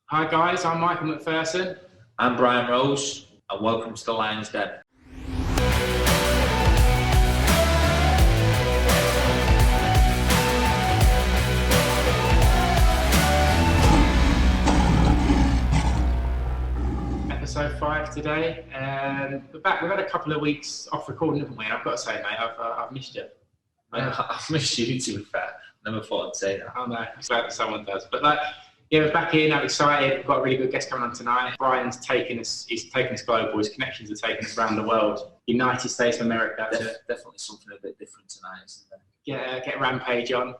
Hi guys, I'm Michael Mcpherson. I'm Brian Rose, and welcome to The Lion's Den. Episode 5 today. We're back. We've had a couple of weeks off recording, haven't we? And I've got to say, mate, I've missed you. I've missed you, to be fair. Never thought I'd say that. I know. I'm glad that someone does. But yeah, we're back here now, excited. We've got a really good guest coming on tonight. Brian's taken us global. His connections are taking us around the world. United States of America. Definitely something a bit different tonight, isn't there? Get Rampage on.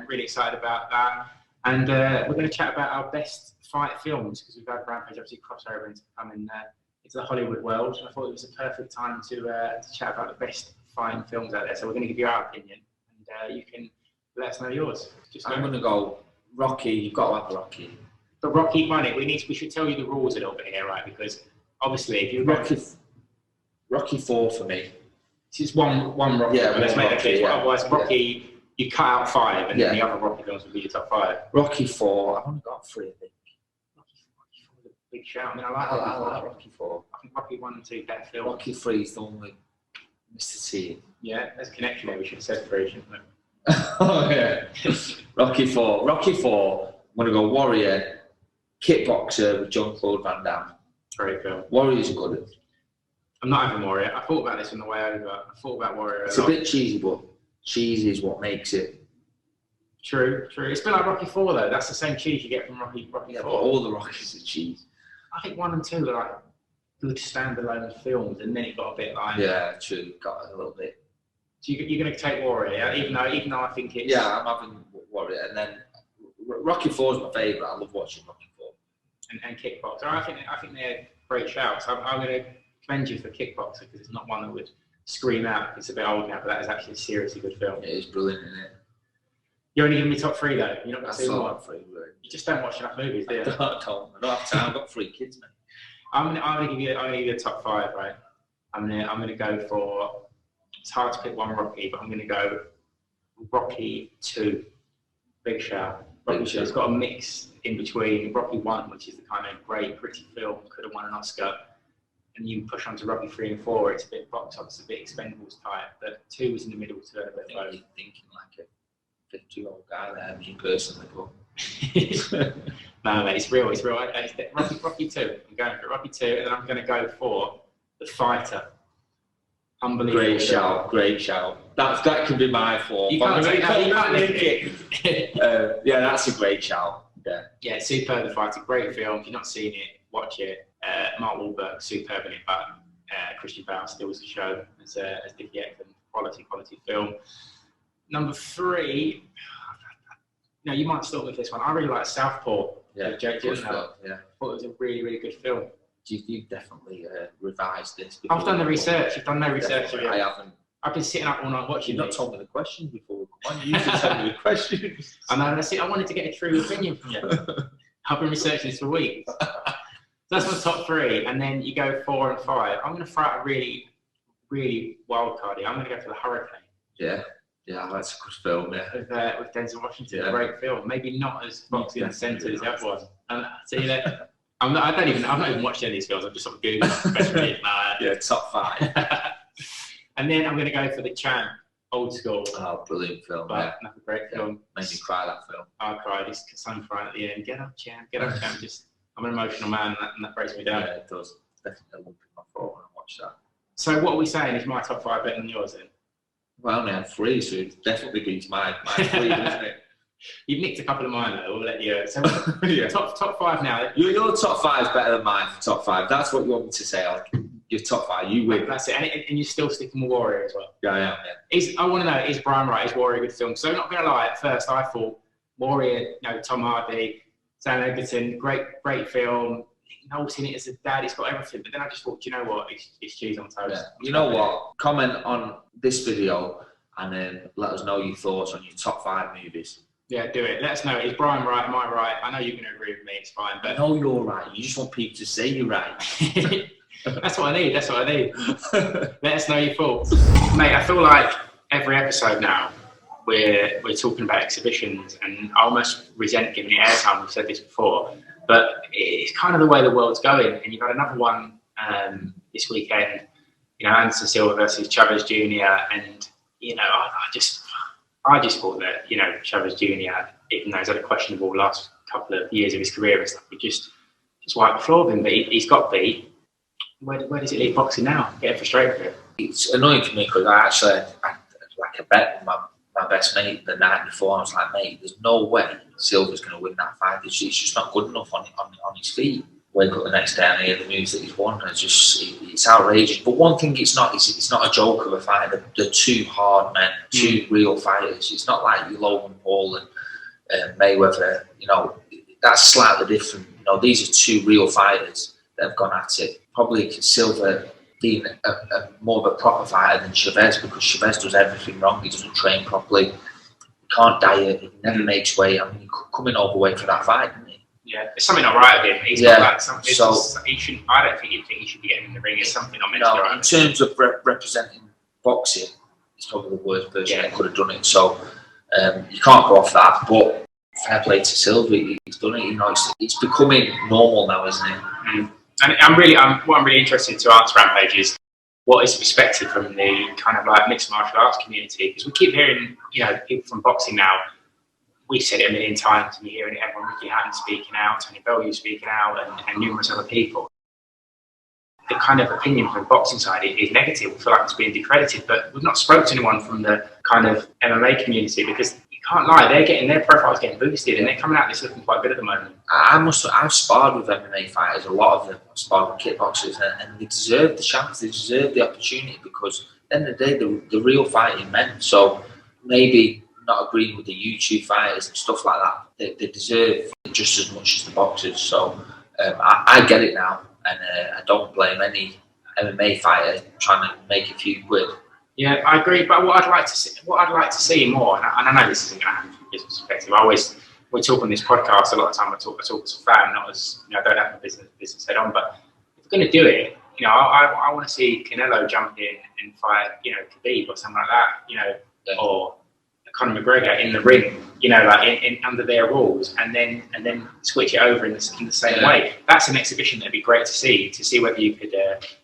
Really excited about that. And we're going to chat about our best fight films, because we've had Rampage obviously crossover into coming into the Hollywood world. And I thought it was a perfect time to chat about the best fighting films out there. So we're going to give you our opinion, and you can let us know yours. I'm going to go Rocky. You've got to have Rocky. But Rocky, we should tell you the rules a little bit here, right? Because obviously, if you Rocky 4 for me. This is one Rocky. Yeah, let's make that clear. Yeah. Otherwise, Rocky, you cut out 5, and then the other Rocky films would be your top 5. Rocky 4. I've only got 3, I think. Rocky 4 is a big shout. I mean, I like Rocky 4. I think Rocky 1 and 2 better films. Rocky 3 is the one with Mr. T. Yeah, there's a connection there. We should have said 3, shouldn't we? Oh yeah. Rocky 4. I'm going to go Warrior, Kickboxer with Jean-Claude Van Damme. Great film. Warrior's good. I'm not having Warrior. I thought about this on the way over. I thought about Warrior. It's a bit cheesy, but cheese is what makes it. True. It's a bit like Rocky 4 though. That's the same cheese you get from Rocky 4. Yeah, but all the Rockies are cheese. I think 1 and 2 are like good standalone films, and then it got a bit like. Yeah, true. Got a little bit. So you're going to take Warrior, yeah? Even though I think it's. Yeah, I'm having Warrior, and then Rocky 4 is my favourite. I love watching Rocky 4. And Kickboxer. I think they're great shouts. I'm going to commend you for Kickboxer, because it's not one that would scream out. It's a bit old now, but that is actually a seriously good film. It is brilliant, isn't it? You're only giving me top 3 though. You're not going to see more. Top 3, really. You just don't watch enough movies, do you? I don't have time. I've got 3 kids, mate. I'm going to give you the top 5, right? I'm going to go for. It's hard to pick one Rocky, but I'm going to go Rocky 2. Big shout. Rocky 2. It's got a mix in between Rocky 1, which is the kind of great, pretty film, could have won an Oscar, and you push on to Rocky 3 and 4. It's a bit box office, a bit Expendables type, but 2 was in the middle to it. I think you're thinking like a 50-year-old guy there, Mcpherson. No, mate, it's real. It's Rocky 2. I'm going for Rocky 2, and then I'm going to go for The Fighter. Unbelievable. Great shout. That could be my 4. You can't link it. Yeah, that's a great shout. Yeah, superb. The Fighter. Great film. If you've not seen it, watch it. Mark Wahlberg, superb in it, but Christian Bale steals the show as Dickie Ekman. Quality film. Number 3. Now you might start with this one. I really like Southpaw. Yeah, Jake Gyllenhaal. Yeah. I thought it was a really, really good film. You've definitely revised this. I've done the research. You've done no research. I haven't. I've been sitting up all night watching. You've not told me the questions before. Why don't you usually tell me the questions? I know. That's it. I wanted to get a true opinion from you. I've been researching this for weeks. So that's my top 3, and then you go 4 and 5. I'm going to throw out a really, really wild card here. I'm going to go for The Hurricane. Yeah, that's a good film. Yeah, with Denzel Washington. Yeah. A great film. Maybe not as boxing centered as the other one. And see that. I've not even watched any of these films. I've just sort of Googled. Yeah, top 5. And then I'm going to go for The Champ, old school. Oh, brilliant film. But another great film. Made me cry, that film. I cried. It's son crying at the end. Get up, Champ. I'm an emotional man, and that breaks me down. Yeah, it does. Definitely a lump in my throat when I watch that. So what are we saying? Is my top 5 better than yours then? Well, I only had 3, so it definitely beats my 3, doesn't it? You've nicked a couple of mine though. We'll let you. So top 5 now. Your top 5 is better than my top 5. That's what you want me to say. Your top 5, you win. That's it. And you're still sticking with Warrior as well. Yeah, I am. Yeah. I want to know, is Brian right? Is Warrior a good film? So I'm not going to lie. At first, I thought Warrior. Tom Hardy, Sam Egerton, great film. Noel's in it as a dad. It's got everything. But then I just thought, do you know what? It's cheese on toast. Yeah. You know what? Comment on this video and then let us know your thoughts on your top 5 movies. Yeah, do it. Let us know. Is Brian right? Am I right? I know you're going to agree with me. It's fine. But I know you're right. You just want people to say you're right. That's what I need. Let us know your thoughts. Mate, I feel like every episode now we're talking about exhibitions, and I almost resent giving it airtime. We've said this before, but it's kind of the way the world's going. And you've got another one this weekend, Anderson Silva versus Chavez Jr. And, I just thought that, Chavez Jr., even though he's had a questionable last couple of years of his career and stuff, he just wiped the floor of him. But he's got beat. Where does it leave boxing now? Getting frustrated with it. It's annoying for me because I had a bet with my best mate the night before. I was like, mate, there's no way Silva's going to win that fight. It's just not good enough on his feet. Wake up the next day and hear the news that he's won. It's outrageous. But one thing, it's not a joke of a fight. They're two hard men, two real fighters. It's not like Logan Paul and Mayweather. That's slightly different. These are two real fighters that have gone at it. Probably Silva being a more of a proper fighter than Chavez, because Chavez does everything wrong. He doesn't train properly. He can't diet. He never makes weight. I mean, he could come in overweight for that fight, didn't he? Yeah, there's something not right with him. He's got like something. I don't think he should be getting in the ring. There's something not meant to be right. In terms of representing boxing, it's probably the worst person that could have done it. So you can't go off that. But fair play to Silva. He's done it. It's becoming normal now, isn't it? Mm. And what I'm really interested to ask Rampage is, what is expected from the kind of like mixed martial arts community? Because we keep hearing, people from boxing now. We've said it a million times, and you're hearing everyone, Ricky Hatton speaking out, Tony Bellew speaking out, and numerous other people. The kind of opinion from the boxing side is negative. We feel like it's being discredited, but we've not spoken to anyone from the kind of MMA community, because you can't lie, their profile's getting boosted, and they're coming out this looking quite good at the moment. I've sparred with MMA fighters, a lot of them. I've sparred with kickboxers, and they deserve the chance, they deserve the opportunity, because at the end of the day, they're real fighting men. So maybe not agreeing with the YouTube fighters and stuff like that, they deserve just as much as the boxers. So I get it now, and I don't blame any MMA fighter trying to make a few quid. Yeah, I agree. But what I'd like to see more, and I know this isn't going to happen from a business perspective. We talk on this podcast a lot of the time. I talk as a fan, not as I don't have a business head on. But if we're going to do it, I want to see Canelo jump in and fight, Khabib or something like that, or Conor McGregor in the ring, like in under their rules, and then switch it over in the same way. That's an exhibition that'd be great to see whether you could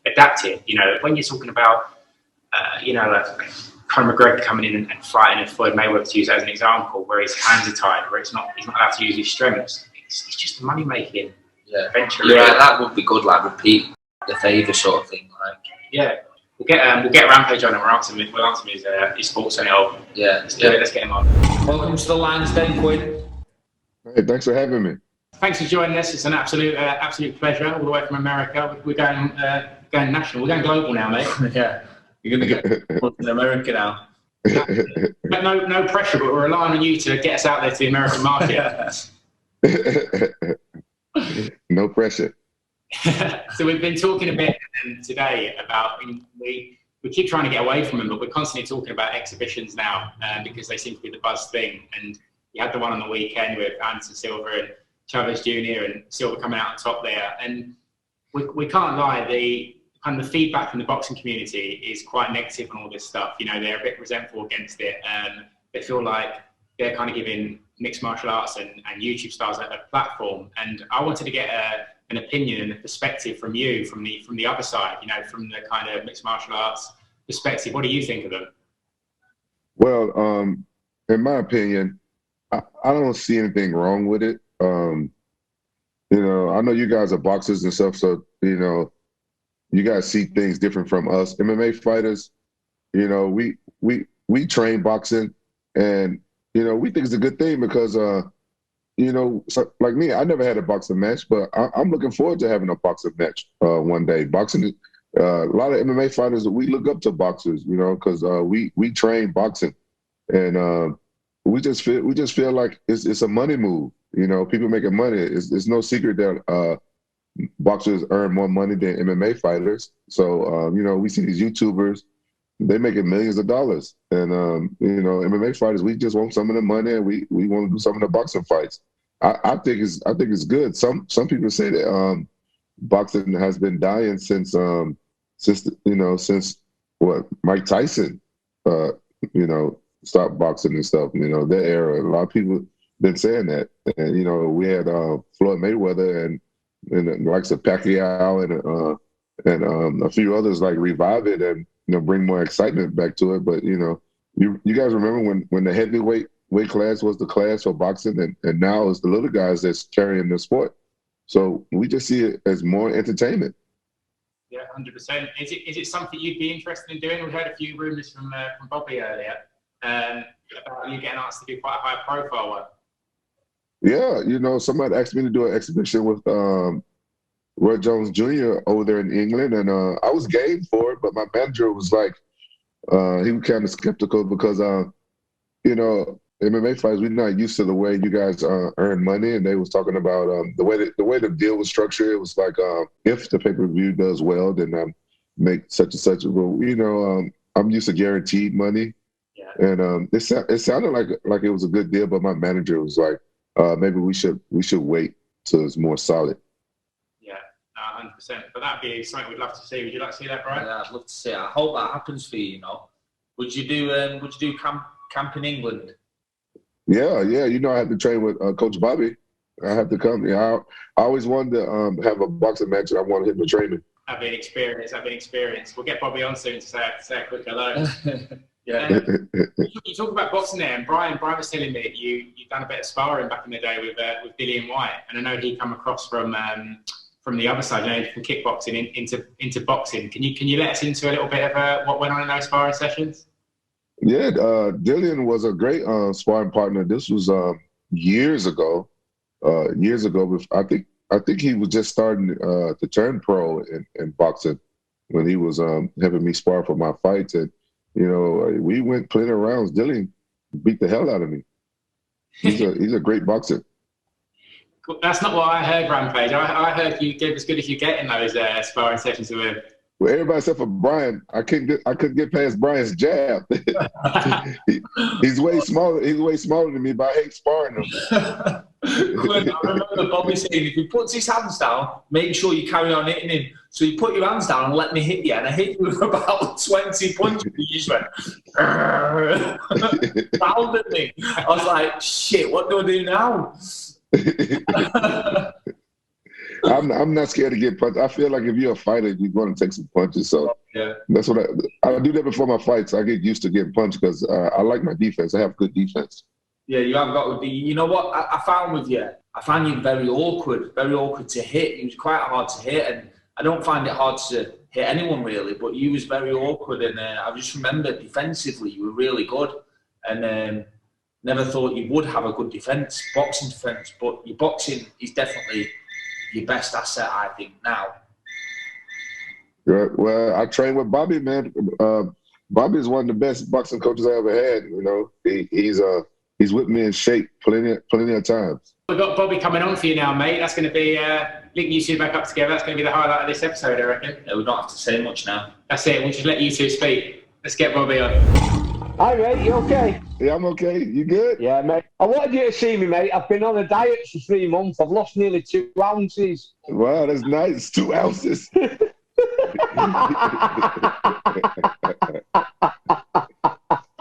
adapt it. When you're talking about, like Conor McGregor coming in and fighting Floyd Mayweather, to use as an example, where his hands are tied, where he's not allowed to use his strengths. It's just a money making venture. Yeah, that would be good. Like repeat the favour sort of thing. Like We'll get Rampage on and we'll answer his thoughts on it all. Yeah, let's do it. Let's get him on. Welcome to the Lions Den, Quinton. Hey, thanks for having me. Thanks for joining us. It's an absolute pleasure, all the way from America. We're going national. We're going global now, mate. Yeah, you're going to go to America now. But no pressure, but we're relying on you to get us out there to the American market. No pressure. So we've been talking a bit today about, we keep trying to get away from them, but we're constantly talking about exhibitions now because they seem to be the buzz thing. And you had the one on the weekend with Anderson Silva and Chavez Jr. and Silva coming out on top there. And we can't lie, the feedback from the boxing community is quite negative on all this stuff. They're a bit resentful against it. They feel like they're kind of giving mixed martial arts and YouTube stars a platform. And I wanted to get an opinion and a perspective from you, from the other side, from the kind of mixed martial arts perspective. What do you think of them? Well, in my opinion, I don't see anything wrong with it. I know you guys are boxers and stuff, so you guys see things different from us. MMA fighters, we train boxing, and we think it's a good thing because so like me, I never had a boxing match, but I'm looking forward to having a boxing match one day. Boxing, a lot of MMA fighters, we look up to boxers, because we train boxing, and we just feel like it's a money move. People making money. It's no secret that boxers earn more money than MMA fighters. So we see these YouTubers, they making millions of dollars, and MMA fighters, we just want some of the money, and we want to do some of the boxing fights. I think it's good. Some people say that boxing has been dying since what Mike Tyson stopped boxing and stuff. That era. A lot of people been saying that, and we had Floyd Mayweather, and and the likes of Pacquiao and a few others like revive it and bring more excitement back to it. But you guys remember when the heavyweight weight class was the class for boxing, and now it's the little guys that's carrying the sport. So we just see it as more entertainment. Yeah, 100%. Is it something you'd be interested in doing? We heard a few rumors from Bobby earlier about you getting asked to do quite a high profile one. Yeah, somebody asked me to do an exhibition with Roy Jones Jr. over there in England, and I was game for it, but my manager was like, he was kind of skeptical because, MMA fights, we're not used to the way you guys earn money, and they was talking about the way the deal was structured. It was like if the pay-per-view does well, then make such and such. But I'm used to guaranteed money, yeah. And it sounded like it was a good deal, but my manager was like, maybe we should wait till it's more solid. Yeah, 100%. But that'd be something we'd love to see. Would you like to see that, Brian? Yeah, I'd love to see it. I hope that happens for you. Would you do camp in England? Yeah. I had to train with Coach Bobby. I have to come. Yeah, I always wanted to have a boxing match, and I wanted him to train me. That'd be an experience. We'll get Bobby on soon to say a quick hello. Yeah. You talk about boxing there, and Brian was telling me that you've done a bit of sparring back in the day with Dillian White, and I know he come across from the other side, from kickboxing into boxing. Can you let us into a little bit of what went on in those sparring sessions? Yeah, Dillian was a great sparring partner. This was years ago. I think he was just starting to turn pro in boxing when he was having me spar for my fights, and we went plenty of rounds. Dillian beat the hell out of me. He's a great boxer. That's not what I heard, Rampage. I heard you gave as good as you get in those sparring sessions with him. Well, everybody except for Brian, I couldn't get past Brian's jab. He's way smaller. He's way smaller than me, but I hate sparring him. I remember Bobby saying, if he puts his hands down, make sure you carry on hitting him. So you put your hands down and let me hit you. And I hit you with about 20 punches. And you just went, pounded me. I was like, shit, what do I do now? I'm not scared to get punched. I feel like if you're a fighter, you're going to take some punches. So yeah, that's what I do that before my fights. I get used to getting punched because I like my defense. I have good defense. Yeah, you have got. You know what I found with you? I find you very awkward to hit. You was quite hard to hit, and I don't find it hard to hit anyone really. But you was very awkward, and I just remember defensively you were really good, and never thought you would have a good boxing defense. But your boxing is definitely your best asset, I think, now. Yeah, well, I train with Bobby, man. Bobby is one of the best boxing coaches I ever had. He's with me in shape plenty of times. We've got Bobby coming on for you now, mate. That's going to be linking you two back up together. That's going to be the highlight of this episode, I reckon. Yeah, we don't have to say much now. That's it. We'll just let you two speak. Let's get Bobby on. Hi, mate. You okay? Yeah, I'm okay. You good? Yeah, mate. I wanted you to see me, mate. I've been on a diet for 3 months. I've lost nearly 2 ounces. Wow, that's nice. 2 ounces.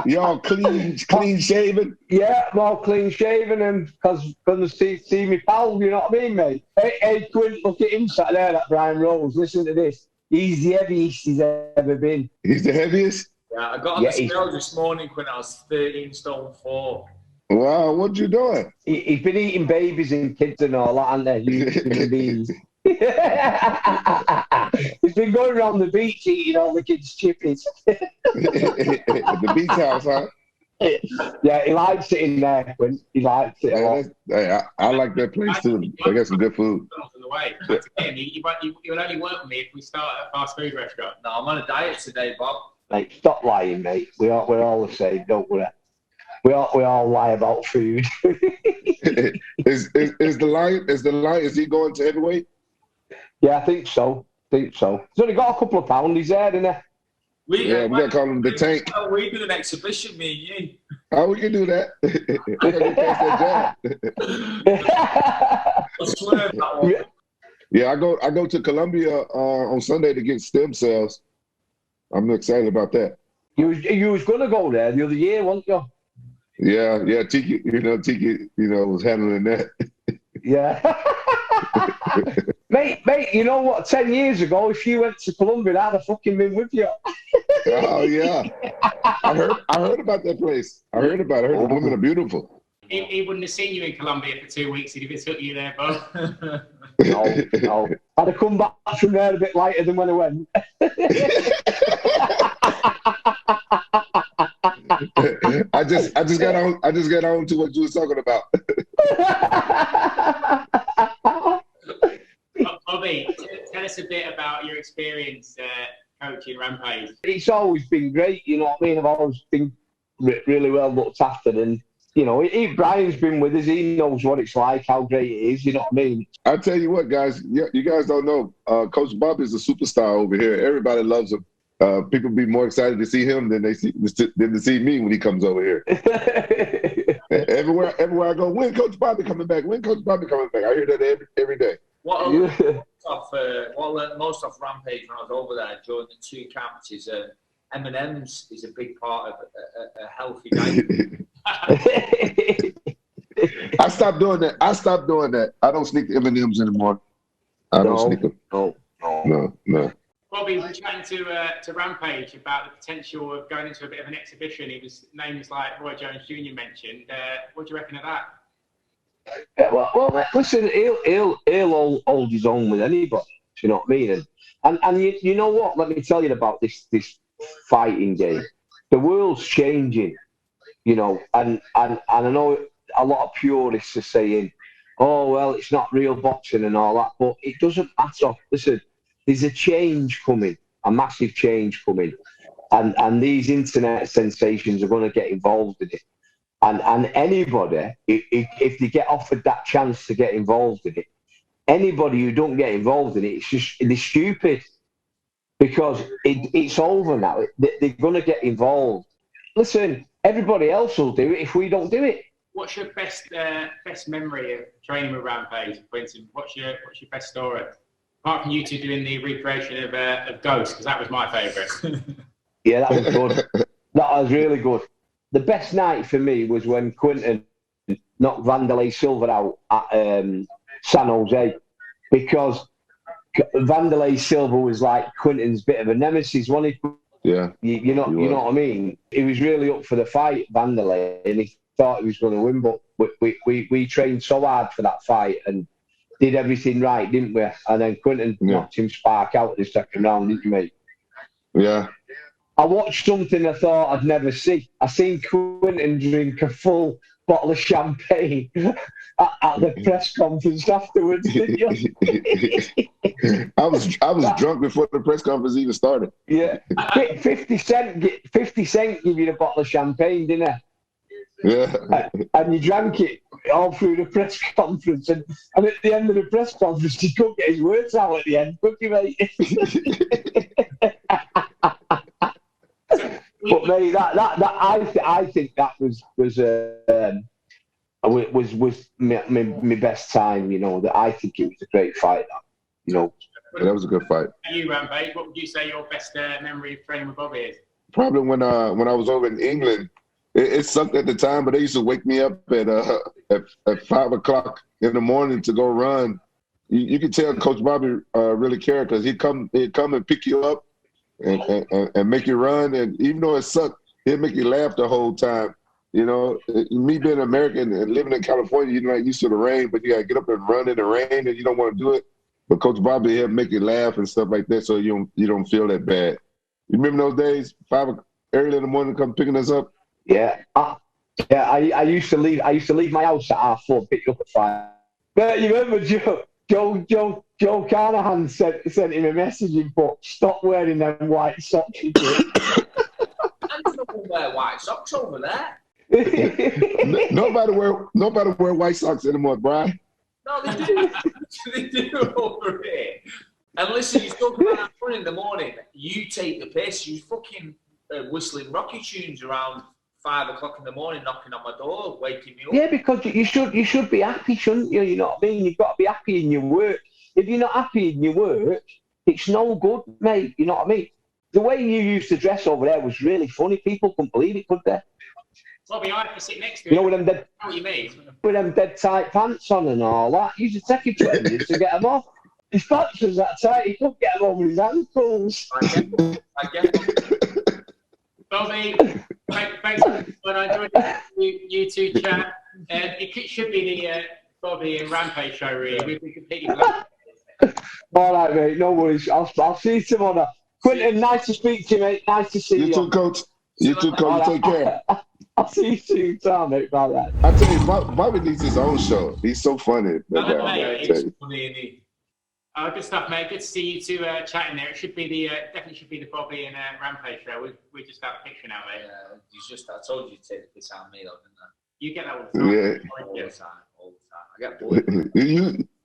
Y'all clean shaven? Yeah, I'm all clean shaven, and because gonna see me pal, you know what I mean, mate? Hey, Quinton, look at him sat there, that Brian Rose. Listen to this. He's the heaviest he's ever been. He's the heaviest? Yeah, I got on the scale this morning when I was 13 stone 4. Wow, what you doing? He's been eating babies and kids and all that, hasn't he? He's been going around the beach eating all the kids' chippies. The beach house, huh? Yeah, he likes it in there, Quinn. He likes it a lot. I like that place too. They got some good food. You'll only work with me if we start at a fast food restaurant. No, I'm on a diet today, Bob. Mate, stop lying, mate. We're all the same, don't we? We all lie about food. Is the lion? Is he going to heavyweight? Yeah, I think so. He's only got a couple of pounds. He's there, isn't he? We gotta call him the tank. We do an exhibition, me and you. Oh, we can do that. We gotta get past that job. I swear that one. Yeah, I go to Colombia on Sunday to get stem cells. I'm excited about that. You was gonna go there the other year, weren't you? Yeah, Tiki, was handling that. Yeah. Mate, you know what? 10 years ago, if you went to Colombia, I'd have fucking been with you. Oh yeah, I heard about that place. I heard about it. I heard the women are beautiful. He wouldn't have seen you in Colombia for 2 weeks if he took you there, bro. No. I'd have come back from there a bit lighter than when I went. I just got on to what you was talking about. Bobby, tell us a bit about your experience coaching Rampage. It's always been great, you know what I mean? I've always been really well looked after, and you know, Brian's been with us. He knows what it's like, how great it is. You know what I mean? I tell you what, guys, you guys don't know. Coach Bob is a superstar over here. Everybody loves him. People be more excited to see him than to see me when he comes over here. everywhere I go, when Coach Bobby coming back? When Coach Bobby coming back? I hear that every day. What I learned most of Rampage when I was over there during the 2 camps is M&M's is a big part of a healthy diet. I stopped doing that. I don't sneak the M&M's anymore. I don't sneak them. No. Bobby was chatting to Rampage about the potential of going into a bit of an exhibition. Names like Roy Jones Jr. mentioned. What do you reckon of that? Yeah, well, listen, he'll hold his own with anybody. Do you know what I mean? And you know what? Let me tell you about this fighting game. The world's changing, you know, and I know a lot of purists are saying, "Oh, well, it's not real boxing and all that," but it doesn't matter. Listen, there's a change coming, a massive change coming, and these internet sensations are going to get involved in it. And anybody, if they get offered that chance to get involved in it, anybody who don't get involved in it, they're stupid, because it's over now. They're going to get involved. Listen, everybody else will do it if we don't do it. What's your best memory of training with Rampage, Quinton? What's your best story? Apart from you two doing the recreation of Ghost, because that was my favourite. Yeah, that was good. That was really good. The best night for me was when Quinton knocked Vanderlei Silva out at San Jose, because Vanderlei Silva was like Quinton's bit of a nemesis, wasn't he? Yeah. You know what I mean? He was really up for the fight, Vanderlei, and he thought he was going to win, but we trained so hard for that fight and did everything right, didn't we? And then Quinton knocked him spark out in the second round, didn't you, mate? Yeah. I watched something I thought I'd never see. I seen Quinton drink a full bottle of champagne at the press conference afterwards, didn't you? I was drunk before the press conference even started. Yeah. 50 Cent give you a bottle of champagne, didn't he? Yeah. And you drank it all through the press conference, and at the end of the press conference, he couldn't get his words out at the end, could you, mate? But mate, I think that was my best time. You know, that I think it was a great fight. You know, that was a good fight. And you, Rampage, what would you say your best memory of training with Bobby is? Probably when I was over in England. It sucked at the time, but they used to wake me up at 5:00 in the morning to go run. You could tell Coach Bobby really cared, because he'd come and pick you up and make you run. And even though it sucked, he'd make you laugh the whole time. You know, me being American and living in California, you're not used to the rain, but you got to get up and run in the rain, and you don't want to do it. But Coach Bobby, he'll make you laugh and stuff like that, so you don't feel that bad. You remember those days, early in the morning, come picking us up? Yeah, I used to leave my house at 4:30, pick you up at 5. But you remember Joe Carnahan sent him a message and put, "Stop wearing them white socks." And someone wear white socks over there. Nobody wear white socks anymore, Brian. No, they do. They do over here. And listen, you talk about fun in the morning. You take the piss. You fucking whistling Rocky tunes around 5:00 in the morning, knocking on my door, waking me up. Yeah, because you should be happy, shouldn't you? You know what I mean? You've got to be happy in your work. If you're not happy in your work, it's no good, mate. You know what I mean? The way you used to dress over there was really funny. People couldn't believe it, could they? Bobby, I have to sit next to you. You know, what you mean? With them dead tight pants on and all that. You should take it 20 years to get them off. his pants was that tight, he couldn't get them over his ankles. I get Bobby, thanks when I joined you two chat. It should be the Bobby and Rampage show, really. We completely All right, mate, no worries. I'll see you tomorrow. Quinton, nice to speak to you, mate. Nice to see you. You too, Coach. You too, Coach. Take care. I'll see you soon, Tom, mate. Bye. I tell you, Bobby needs his own show. He's so funny. Good stuff, mate. Good to see you two chatting there. It should be definitely should be the Bobby and Rampage show. We just got a picture now, mate. Yeah, I told you to take the piss out of me, though, didn't I? You get that all the time. Yeah. All the time. I get bored.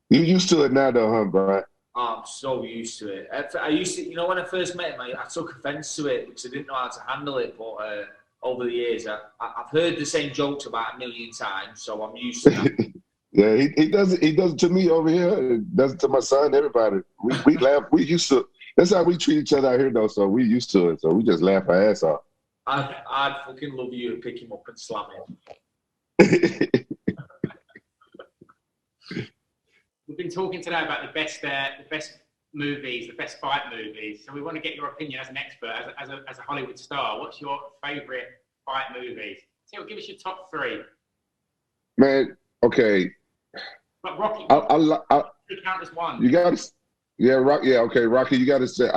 You used to it now, though, huh, Brian? Oh, I'm so used to it. I used to, when I first met him, I took offence to it because I didn't know how to handle it. But over the years, I've heard the same jokes about 1 million times, so I'm used to that. Yeah, he does it to me over here. He does it to my son, everybody. We laugh. We used to. That's how we treat each other out here, though. So we used to it. So we just laugh our ass off. I'd fucking love you to pick him up and slam him. We've been talking today about the best movies, the best fight movies. So we want to get your opinion as an expert, as a Hollywood star. What's your favourite fight movies? So give us your top 3. Man, okay. But Rocky, I count as one. You got to, yeah, Rocky. Yeah, okay, Rocky. You got to say,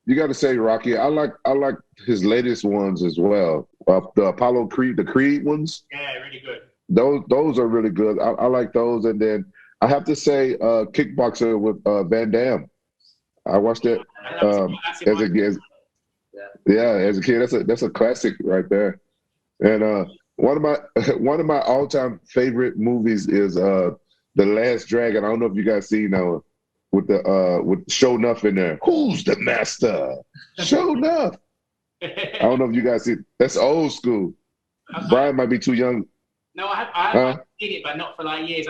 you got to say Rocky. I like his latest ones as well. The Apollo Creed, the Creed ones. Yeah, really good. Those are really good. I like those, and then I have to say, Kickboxer with Van Damme. I watched that as a kid. Yeah, as a kid, that's a classic right there. And one of my all-time favorite movies is The Last Dragon. I don't know if you guys seen that with Show Nuff in there. Who's the master? Show Nuff. I don't know if you guys see. That's old school. Brian might be too young. No, I haven't seen it, but not for like years.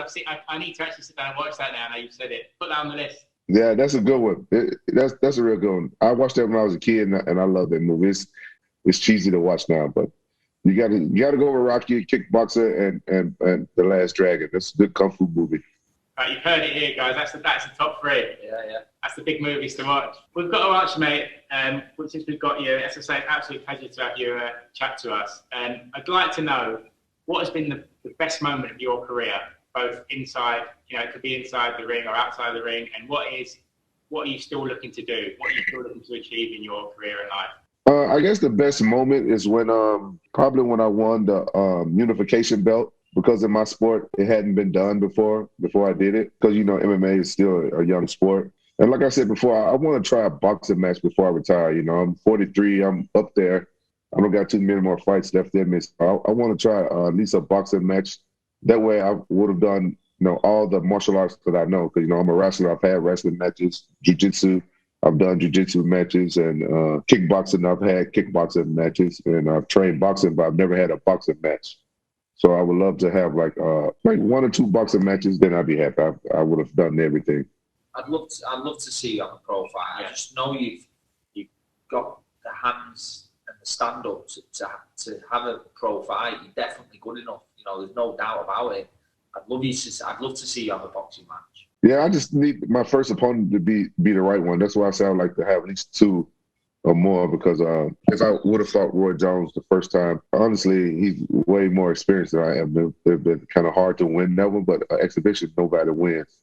I need to actually sit down and watch that now. Now you've said it. Put that on the list. Yeah, that's a good one. That's a real good one. I watched that when I was a kid, and I love that movie. It's cheesy to watch now, but you got to go with Rocky, Kickboxer, and The Last Dragon. That's a good kung fu movie. Right, you've heard it here, guys. That's the top 3. Yeah. That's the big movies to watch. We've got to watch, mate. Since we've got you, as I say, absolute pleasure to have you chat to us. I'd like to know what has been the best moment of your career, both inside, it could be inside the ring or outside the ring, and what are you still looking to do? What are you still looking to achieve in your career and life? I guess the best moment is when probably when I won the unification belt, because in my sport it hadn't been done before I did it, because MMA is still a young sport. And like I said before, I want to try a boxing match before I retire. I'm 43, I'm up there. I don't got too many more fights left in me. So I want to try at least a boxing match. That way I would have done, all the martial arts that I know. Because, I'm a wrestler. I've had wrestling matches, jiu-jitsu. I've done jiu-jitsu matches, and kickboxing. I've had kickboxing matches, and I've trained boxing, but I've never had a boxing match. So I would love to have like 1 or 2 boxing matches. Then I'd be happy. I would have done everything. I'd love to see you on the pro fight. Yeah. I just know you've got the hands and the stand-up to have a pro fight. You're definitely good enough. There's no doubt about it. I'd love to see you have a boxing match. Yeah, I just need my first opponent to be the right one. That's why I say I'd like to have at least 2 or more, because I would have fought Roy Jones the first time. Honestly, he's way more experienced than I am. It's been kind of hard to win that one, but exhibition, nobody wins.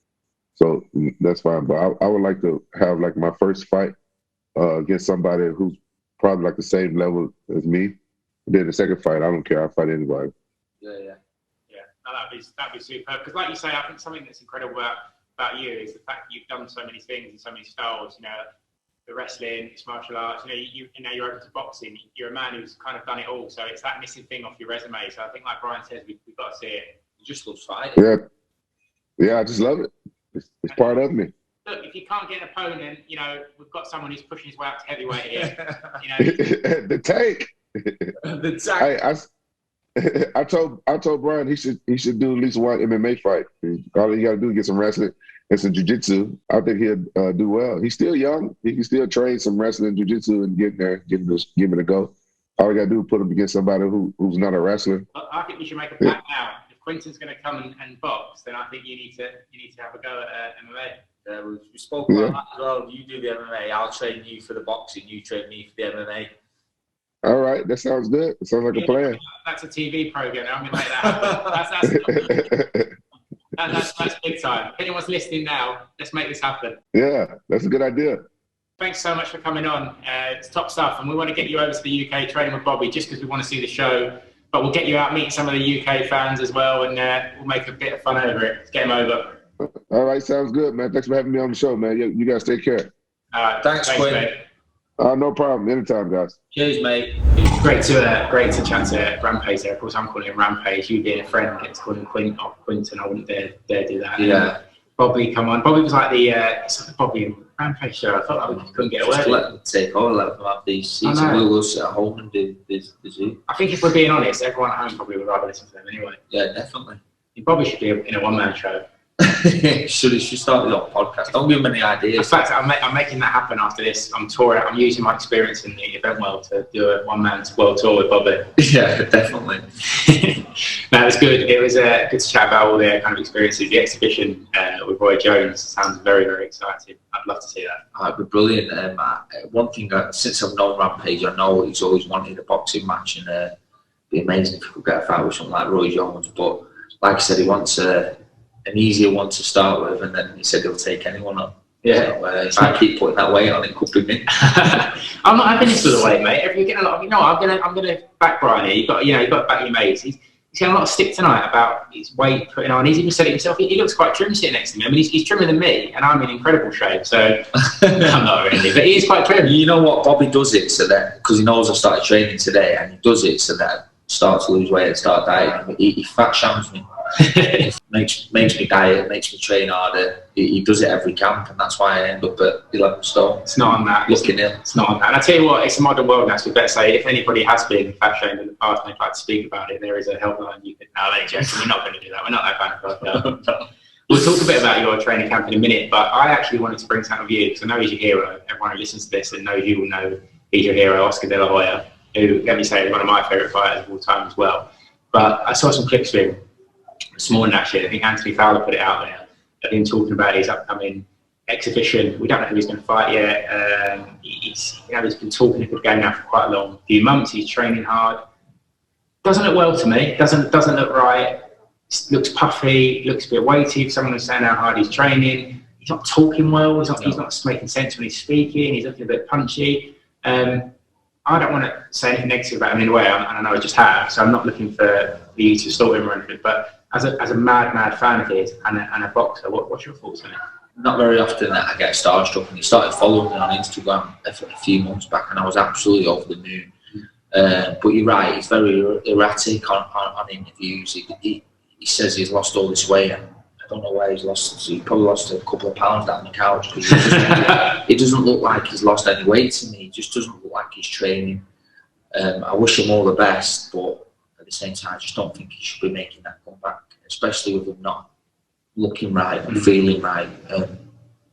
So that's fine. But I would like to have like my first fight against somebody who's probably like the same level as me. And then the second fight, I don't care. I'll fight anybody. Yeah. No, that'd be superb. Because like you say, I think something that's incredible about you is the fact that you've done so many things and so many styles. The wrestling, it's martial arts. You're open to boxing. You're a man who's kind of done it all. So it's that missing thing off your resume. So I think, like Brian says, we've got to see it. You just love fighting. Yeah, I just love it. It's part of me. Look, if you can't get an opponent, we've got someone who's pushing his way up to heavyweight here. The tank. The tank. I told Brian he should do at least 1 MMA fight. All he got to do is get some wrestling and some jiu-jitsu. I think he'll do well. He's still young. He can still train some wrestling and jiu-jitsu and give it a go. All he got to do is put him against somebody who's not a wrestler. I think you should make a pact now. If Quinton's going to come and box, then I think you need to have a go at MMA. We spoke about that as well. You do the MMA, I'll train you for the boxing, you train me for the MMA. All right, that sounds good. It sounds like a plan. That's a TV program. I'm going to make that happen. That's big time. If anyone's listening now, let's make this happen. Yeah, that's a good idea. Thanks so much for coming on. It's top stuff, and we want to get you over to the UK training with Bobby just because we want to see the show. But we'll get you out meeting some of the UK fans as well, and we'll make a bit of fun over it. Let's get him over. All right, sounds good, man. Thanks for having me on the show, man. You guys take care. All right, thanks Quinton. mate. No problem. Anytime, guys. Cheers, mate. Great to chat to Rampage there. Of course, I'm calling him Rampage. You being a friend, gets calling Quinton. I wouldn't dare do that. Yeah. Bobby, come on. Bobby was like it's like the Bobby and Rampage show. I felt like we couldn't get away. Just let them take over, let them have these seats, and we'll sit at home and do the Zoom. I think if we're being honest, everyone at home probably would rather listen to them anyway. Yeah, definitely. He probably should be in a one-man show. He should start his own podcast. Don't give him any ideas. In fact, I'm making that happen after this. I'm touring. I'm using my experience in the event world to do a one-man's world tour with Bobby. Yeah, definitely. No, it was good. It was good to chat about all their kind of experiences. The exhibition with Roy Jones sounds very, very exciting. I'd love to see that. It'd be brilliant. One thing, since I've known Rampage, I know he's always wanted a boxing match, and it'd be amazing if he could get a fight with someone like Roy Jones. But like I said, he wants an easier one to start with, and then he said he'll take anyone on. Yeah. So, if I keep putting that weight on, it could be me. I'm not having this for the weight, mate. If you're getting a lot of, I'm gonna back Brian here. You've got to back your mates. He's getting a lot of stick tonight about his weight putting on. He's even said it himself. He looks quite trim sitting next to me. I mean, he's trimmer than me, and I'm in incredible shape. So I'm not really, but he is quite trim. You know what? Bobby does it so that because he knows I started training today, and he does it so that I start to lose weight and start dieting. He fat shams me. makes me diet, makes me train harder. He does it every camp, and that's why I end up at 11 stone. It's not on that. Looking ill. It's not on that. And I tell you what, it's a modern world now, so we better say if anybody has been fat shamed in the past and they'd like to speak about it, there is a helpline you can. No, we're not going to do that. We're not that kind of podcast. No. We'll talk a bit about your training camp in a minute, but I actually wanted to bring something of you because I know he's your hero. Everyone who listens to this and knows you will know he's your hero, Oscar De La Hoya, who, let me say, is one of my favourite fighters of all time as well. But I saw some clips of him this morning, actually. I think Anthony Fowler put it out there of him talking about his upcoming exhibition. We don't know who he's going to fight yet. He's been talking a good game now for quite a long few months. He's training hard. Doesn't look well to me. Doesn't look right. Looks puffy. Looks a bit weighty for someone who's saying how hard he's training. He's not talking well. He's not making sense when he's speaking. He's looking a bit punchy. I don't want to say anything negative about him in a way, and I know I just have, so I'm not looking for you to stop him or anything, but as a mad fan of his and a boxer, what's your thoughts on it? Not very often that I get starstruck, and he started following me on Instagram a few months back, and I was absolutely over the moon. But you're right, he's very erratic on interviews. He says he's lost all this weight, and I don't know where he's lost. So he probably lost a couple of pounds down the couch, because it doesn't look like he's lost any weight to me. He just doesn't look like he's training. I wish him all the best, but at the same time, I just don't think he should be making that comeback, especially with him not looking right and feeling right.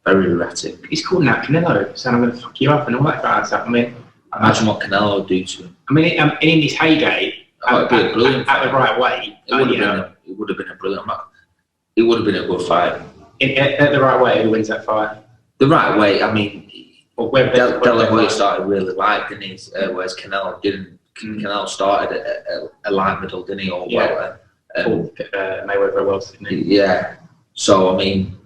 Very erratic. He's calling out Canelo, saying I'm going to fuck you up and all that kind of stuff. I mean, imagine what Canelo would do to him. I mean, in his heyday, it'd be a brilliant at the right weight, it would have been a brilliant. It would have been a good fight. At the right way, who wins that fight? The right way. I mean, De La Hoya started really light, didn't he? Whereas Canelo didn't. Canelo started at a light middle, didn't he? Or yeah. Mayweather well, didn't he? Yeah. So I mean,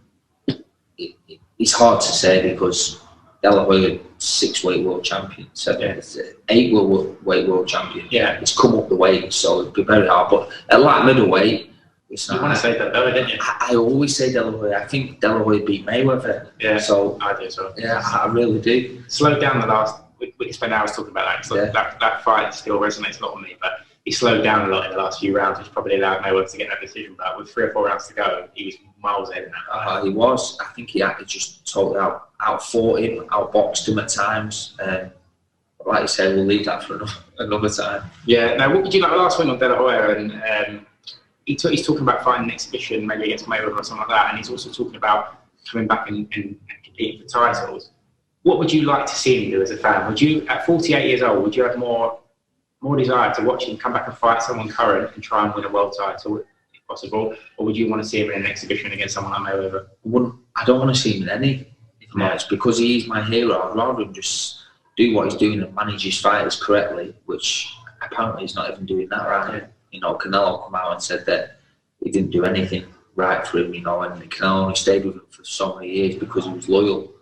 it's hard to say because De La Hoya 6-weight world champion, 8-weight world champion. Yeah. It's come up the weight, so it'd be very hard. But at light middleweight. You want to say that, though, didn't you? I always say De La Hoya. I think De La Hoya beat Mayweather. Yeah, so I do as well. Yeah, I really do. Slowed down the last. We can spend hours talking about that. So that fight still resonates a lot with me. But he slowed down a lot in the last few rounds, which probably allowed Mayweather to get that decision. But with 3 or 4 rounds to go, he was miles ahead in that. He was. I think he had to just totally out-fought him, out-boxed him at times. But like you say, we'll leave that for another time. Yeah. Now, what would you like? Last one on De La Hoya and. He's talking about fighting an exhibition, maybe against Mayweather or something like that, and he's also talking about coming back and competing for titles. What would you like to see him do as a fan? Would you, at 48 years old, would you have more desire to watch him come back and fight someone current and try and win a world title, if possible, or would you want to see him in an exhibition against someone like Mayweather? I don't want to see him in any, if I'm honest, because he's my hero. I'd rather him just do what he's doing and manage his fighters correctly, which apparently he's not even doing that right. You know, Canelo come out and said that he didn't do anything right for him, you know, and Canelo only stayed with him for so many years because he was loyal,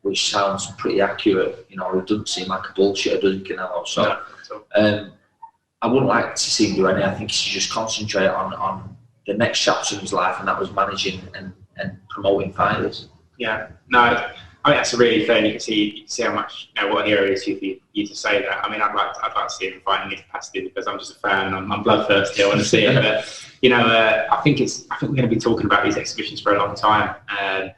which sounds pretty accurate. You know, he doesn't seem like a bullshitter, does he, Canelo? So, I wouldn't like to see him do anything. I think he should just concentrate on the next chapter in his life, and that was managing and promoting fighters. Yeah, no, I think that's a really fair. You can see how much, you know, what a hero it is for you to say that. I mean, I'd like to see him fight in this capacity because I'm just a fan. I'm bloodthirsty. I want to see it. But you know, I think we're going to be talking about these exhibitions for a long time. I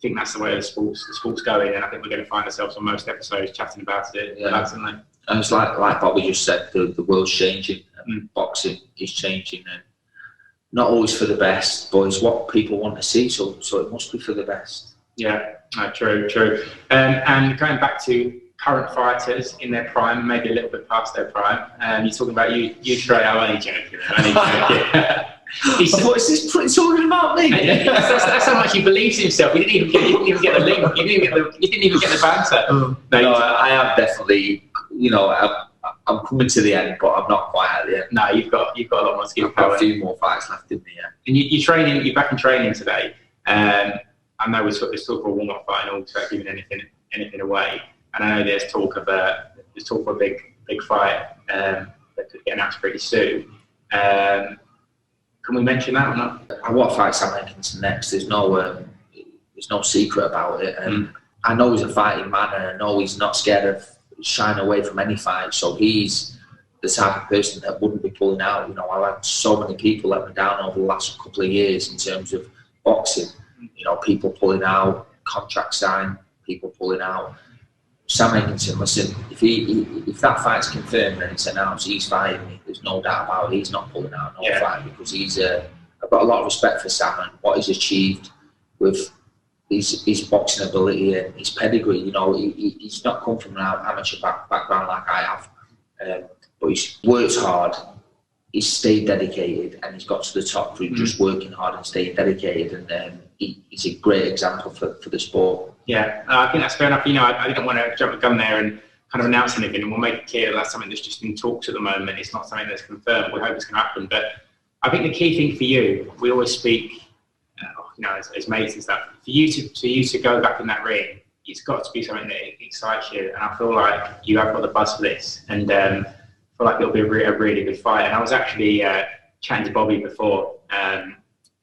think that's the way the sport's going, and I think we're going to find ourselves on most episodes chatting about it. Yeah. And it's like Bobby just said, the world's changing, and boxing is changing, and not always for the best, but it's what people want to see, so it must be for the best. Yeah, true. And going back to current fighters in their prime, maybe a little bit past their prime, you're talking about you straight out. I'm only joking. I thought, is this talking about me? That's how much he believes in himself. He didn't even get the link. He didn't even get the banter. No, I am definitely. You know, I'm coming to the end, but I'm not quite at the end. No, you've got a lot more to give. I've got a few more fights left in me. Yeah. And you're back in training today. I know there's talk of a warm-up fight and all without giving anything away. And I know there's talk of a big fight that could get announced pretty soon. Can we mention that or not? What fights I'm making to next? There's no secret about it. I know he's a fighting man, and I know he's not scared of shying away from any fight. So he's the type of person that wouldn't be pulling out. You know, I've had so many people let me down over the last couple of years in terms of boxing. You know, people pulling out, contract sign, people pulling out. Sam Higginson, listen, if that fight's confirmed and it's announced, he's fighting me. There's no doubt about it. He's not pulling out fight because I've got a lot of respect for Sam and what he's achieved with his boxing ability and his pedigree. You know, he's not come from an amateur background like I have, but he's worked hard. He's stayed dedicated, and he's got to the top through just working hard and staying dedicated. And he's a great example for the sport. Yeah, I think that's fair enough. You know, I didn't want to jump the gun there and kind of announce anything, and we'll make it clear that's something that's just in talks at the moment. It's not something that's confirmed. We hope it's going to happen. But I think the key thing for you, we always speak, you know, as mates and stuff. For you to go back in that ring, it's got to be something that excites you. And I feel like you have got the buzz for this, and I feel like it'll be a really good fight. And I was actually chatting to Bobby before,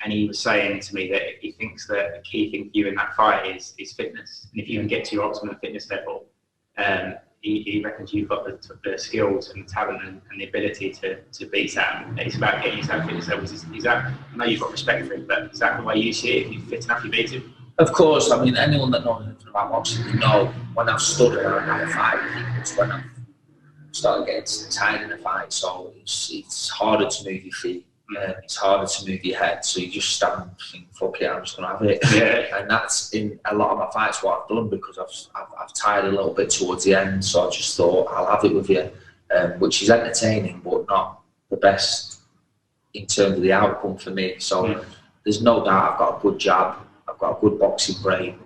and he was saying to me that he thinks that the key thing for you in that fight is fitness. And if you can get to your optimum fitness level, he reckons you've got the skills and the talent and the ability to beat that. It's about getting you to that fitness level. Is that, I know you've got respect for him, but is that the way you see it? If you're fit enough, you beat him? Of course. I mean, anyone that knows anything about boxing, you know, when I've stood around a fight, it's when I've started getting tired in a fight. So it's harder to move your feet. It's harder to move your head, so you just stand and think, fuck it, I'm just going to have it. Yeah. And that's in a lot of my fights what I've done, because I've tired a little bit towards the end, so I just thought, I'll have it with you, which is entertaining, but not the best in terms of the outcome for me. So there's no doubt I've got a good jab, I've got a good boxing brain,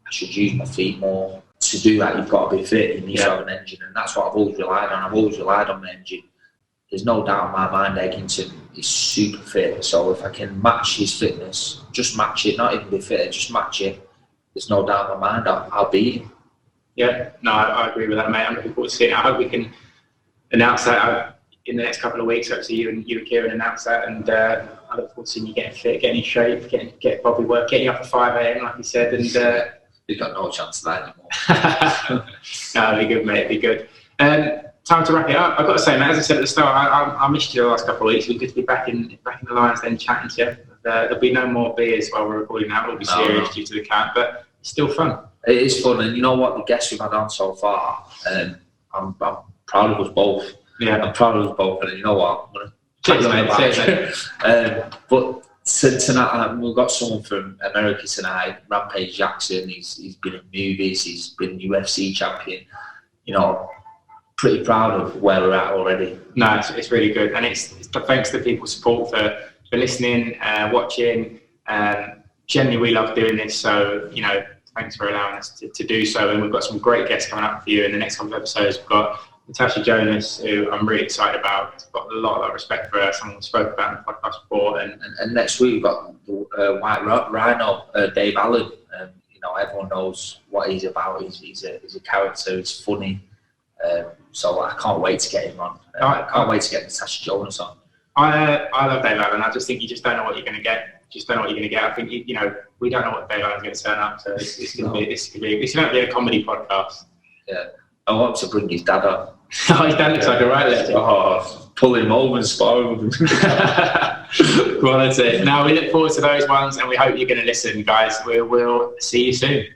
I should use my feet more. To do that, you've got to be fit, you need to have an engine, and that's what I've always relied on. I've always relied on the engine. There's no doubt in my mind Egginton is super fit, so if I can match his fitness, just match it, not even be fit, just match it, there's no doubt in my mind I'll beat him. Yeah, no, I agree with that, mate. I'm looking forward to seeing it. I hope we can announce that in the next couple of weeks. Hopefully you and Kieran announce that, and I look forward to seeing you getting fit, getting in shape, get Bobby work, getting you up at 5 a.m, like you said, and you've got no chance of that anymore. No, it'd be good, mate, it'd be good. Time to wrap it up. I've got to say, mate, as I said at the start, I missed you the last couple of weeks. It'd be good to be back in the Lions Den chatting to you. There'll be no more beers while we're recording that. It'll be serious due to the camp, but it's still fun. It is fun, and you know what? The guests we've had on so far, I'm proud of us both. Yeah, I'm proud of us both, and you know what? I'm going to cheers, mate. But tonight, we've got someone from America tonight, Rampage Jackson. He's been in movies, he's been UFC champion. You know, pretty proud of where we're at already. No, it's really good, and it's thanks to people's support for listening, watching. Generally, we love doing this, so thanks for allowing us to do so. And we've got some great guests coming up for you in the next couple of episodes. We've got Natasha Jonas, who I'm really excited about. I've got a lot of respect for her. Someone we spoke about in the podcast before. And next week we've got the White Rhino, Dave Allen. Everyone knows what he's about. He's a character. He's funny. So I can't wait to get him on. I can't wait to get Natasha Jonas on. I love Dave Allen. I just think you just don't know what you're going to get. I think we don't know what Dave Allen's going to turn up. So it's going to be a comedy podcast. Yeah, I want to bring his dad on. Oh, his dad looks like a right left. Oh, pull him over and spar with him. Well, that's it. Now we look forward to those ones, and we hope you're going to listen, guys. We'll see you soon.